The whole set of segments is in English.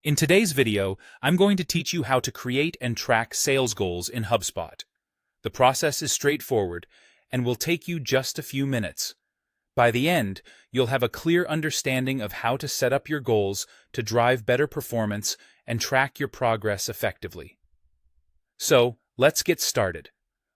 In today's video, I'm going to teach you how to create and track sales goals in HubSpot. The process is straightforward and will take you just a few minutes. By the end, you'll have a clear understanding of how to set up your goals to drive better performance and track your progress effectively. So, let's get started.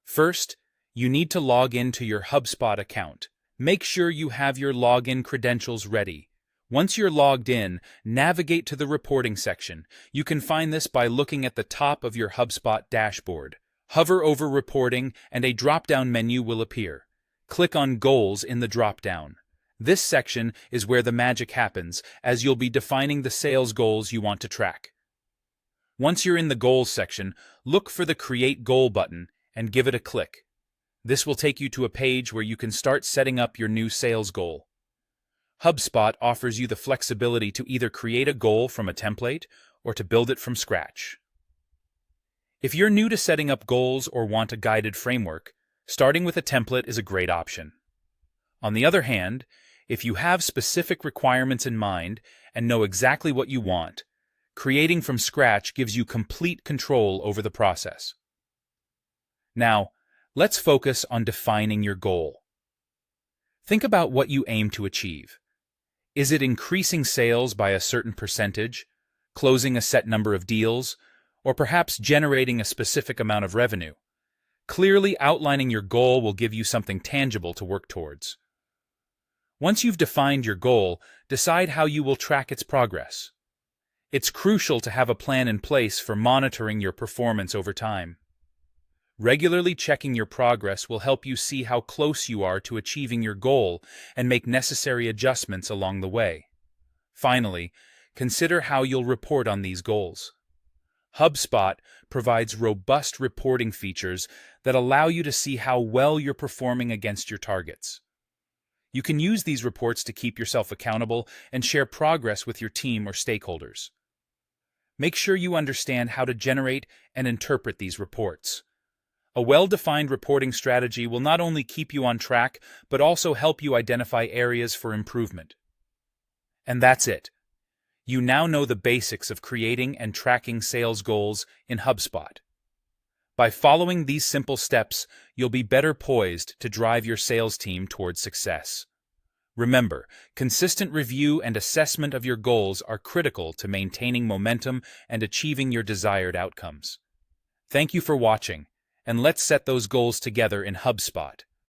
First, you need to log into your HubSpot account. Make sure you have your login credentials ready. Once you're logged in, navigate to the reporting section. You can find this by looking at the top of your HubSpot dashboard. Hover over reporting and a drop-down menu will appear. Click on Goals in the drop-down. This section is where the magic happens, as you'll be defining the sales goals you want to track. Once you're in the Goals section, look for the Create Goal button and give it a click. This will take you to a page where you can start setting up your new sales goal. HubSpot offers you the flexibility to either create a goal from a template or to build it from scratch. If you're new to setting up goals or want a guided framework, starting with a template is a great option. On the other hand, if you have specific requirements in mind and know exactly what you want, creating from scratch gives you complete control over the process. Now, let's focus on defining your goal. Think about what you aim to achieve. Is it increasing sales by a certain percentage, closing a set number of deals, or perhaps generating a specific amount of revenue? Clearly outlining your goal will give you something tangible to work towards. Once you've defined your goal, decide how you will track its progress. It's crucial to have a plan in place for monitoring your performance over time. Regularly checking your progress will help you see how close you are to achieving your goal and make necessary adjustments along the way. Finally, consider how you'll report on these goals. HubSpot provides robust reporting features that allow you to see how well you're performing against your targets. You can use these reports to keep yourself accountable and share progress with your team or stakeholders. Make sure you understand how to generate and interpret these reports. A well-defined reporting strategy will not only keep you on track, but also help you identify areas for improvement. And that's it. You now know the basics of creating and tracking sales goals in HubSpot. By following these simple steps, you'll be better poised to drive your sales team towards success. Remember, consistent review and assessment of your goals are critical to maintaining momentum and achieving your desired outcomes. Thank you for watching. And let's set those goals together in HubSpot.